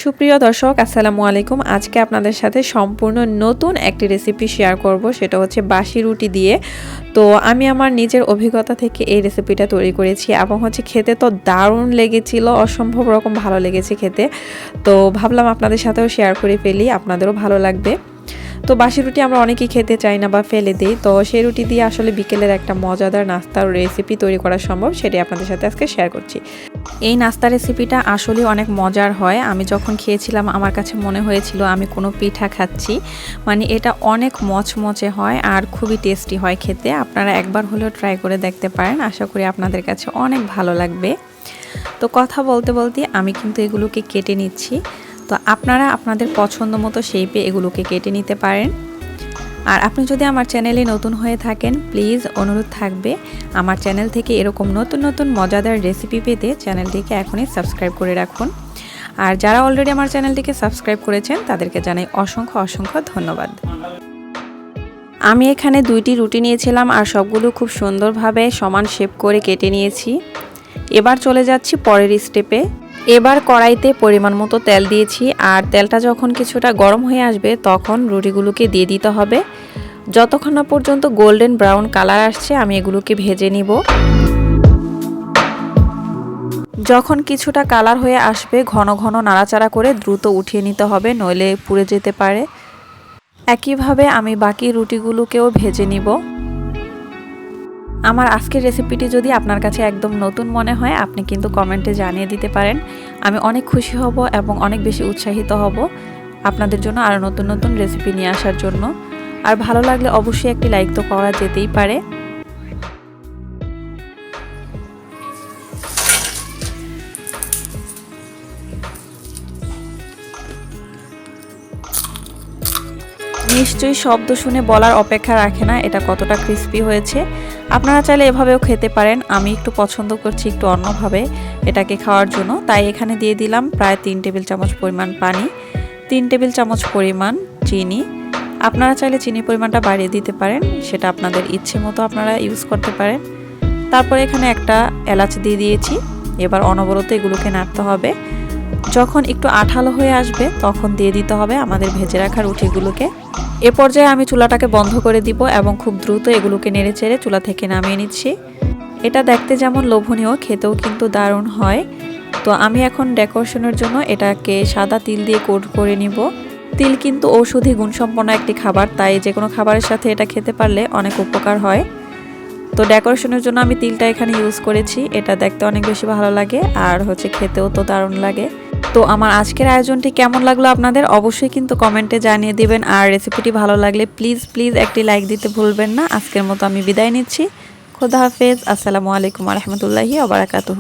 সুপ্রিয় দর্শক আসসালামু আলাইকুম। আজকে আপনাদের সাথে সম্পূর্ণ নতুন একটি রেসিপি শেয়ার করব, সেটা হচ্ছে বাসি রুটি দিয়ে। তো আমি আমার নিজের অভিজ্ঞতা থেকে এই রেসিপিটা তৈরি করেছি এবং হচ্ছে খেতে তো দারুণ লেগেছিল, অসম্ভব রকম ভালো লেগেছে খেতে। তো ভাবলাম আপনাদের সাথেও শেয়ার করে ফেলি, আপনাদেরও ভালো লাগবে। তো বাসি রুটি আমরা অনেকেই খেতে চাই না বা ফেলে দিই, তো সেই রুটি দিয়ে আসলে বিকেলের একটা মজাদার নাস্তার রেসিপি তৈরি করা সম্ভব, সেটাই আপনাদের সাথে আজকে শেয়ার করছি। এই নাস্তা রেসিপিটা আসলে অনেক মজার হয়। আমি যখন খেয়েছিলাম আমার কাছে মনে হয়েছিল আমি কোনো পিঠা খাচ্ছি। মানে এটা অনেক মচমচে হয় আর খুবই টেস্টি হয় খেতে। আপনারা একবার হলেও ট্রাই করে দেখতে পারেন, আশা করি আপনাদের কাছে অনেক ভালো লাগবে। তো কথা বলতে বলতে আমি কিন্তু এগুলোকে কেটে নিচ্ছি। তো আপনারা আপনাদের পছন্দ মতো শেপে এগুলোকে কেটে নিতে পারেন। আর আপনি যদি আমার চ্যানেলে নতুন হয়ে থাকেন, প্লিজ অনুরোধ থাকবে আমার চ্যানেল থেকে এরকম নতুন নতুন মজাদার রেসিপি পেতে চ্যানেলটিকে এখনই সাবস্ক্রাইব করে রাখুন। আর যারা অলরেডি আমার চ্যানেলটিকে সাবস্ক্রাইব করেছেন তাদেরকে জানাই অসংখ্য অসংখ্য ধন্যবাদ। আমি এখানে 2টি রুটি নিয়েছিলাম আর সবগুলো খুব সুন্দরভাবে সমান শেপ করে কেটে নিয়েছি। এবার চলে যাচ্ছি পরের স্টেপে। এবার কড়াইতে পরিমাণ মতো তেল দিয়েছি আর তেলটা যখন কিছুটা গরম হয়ে আসবে তখন রুটিগুলোকে দিয়ে দিতে হবে। যতক্ষণ না পর্যন্ত গোল্ডেন ব্রাউন কালার আসছে আমি এগুলোকে ভেজে নিব। যখন কিছুটা কালার হয়ে আসবে ঘন ঘন নাড়াচাড়া করে দ্রুত উঠিয়ে নিতে হবে, নইলে পুড়ে যেতে পারে। একইভাবে আমি বাকি রুটিগুলোকেও ভেজে নিব। আমার আজকের রেসিপিটি যদি আপনার কাছে একদম নতুন মনে হয় আপনি কিন্তু কমেন্টে জানিয়ে দিতে পারেন। আমি অনেক খুশি হব এবং অনেক বেশি উৎসাহিত হব আপনাদের জন্য আরও নতুন নতুন রেসিপি নিয়ে আসার জন্য। আর ভালো লাগলে অবশ্যই একটি লাইক তো করা যেতেই পারে। নিশ্চয়ই শব্দ শুনে বলার অপেক্ষা রাখে না এটা কতটা ক্রিস্পি হয়েছে। আপনারা চাইলে এভাবেও খেতে পারেন। আমি একটু পছন্দ করছি একটু অন্যভাবে এটাকে খাওয়ার জন্য, তাই এখানে দিয়ে দিলাম প্রায় 3 টেবিল চামচ পরিমাণ পানি, 3 টেবিল চামচ পরিমাণ চিনি। আপনারা চাইলে চিনির পরিমাণটা বাড়িয়ে দিতে পারেন, সেটা আপনাদের ইচ্ছে মতো আপনারা ইউজ করতে পারেন। তারপরে এখানে একটা এলাচ দিয়ে দিয়েছি। এবার অনবরত এগুলোকে নাড়তে হবে। যখন একটু আঠালো হয়ে আসবে তখন দিয়ে দিতে হবে আমাদের ভেজে রাখা রুটিগুলোকে। এ পর্যায়ে আমি চুলাটাকে বন্ধ করে দিব এবং খুব দ্রুত এগুলোকে নেড়ে চেড়ে চুলা থেকে নামিয়ে নিচ্ছি। এটা দেখতে যেমন লোভনীয়, খেতেও কিন্তু দারুণ হয়। তো আমি এখন ডেকোরেশনের জন্য এটাকে সাদা তিল দিয়ে কোট করে নিব। তিল কিন্তু ঔষধি গুণসম্পন্ন একটি খাবার, তাই যে কোনো খাবারের সাথে এটা খেতে পারলে অনেক উপকার হয়। তো ডেকোরেশনের জন্য আমি তিলটা এখানে ইউজ করেছি। এটা দেখতে অনেক বেশি ভালো লাগে আর হচ্ছে খেতেও তো দারুণ লাগে। তো আমার আজকের আয়োজনটি কেমন লাগলো আপনাদের অবশ্যই কিন্তু কমেন্টে জানিয়ে দিবেন। আর রেসিপিটি ভালো লাগলে প্লিজ একটি লাইক দিতে ভুলবেন না। আজকের মতো আমি বিদায় নিচ্ছি। খোদা হাফেজ। আসসালামু আলাইকুম ওয়া রাহমাতুল্লাহি ওয়া বারাকাতুহু।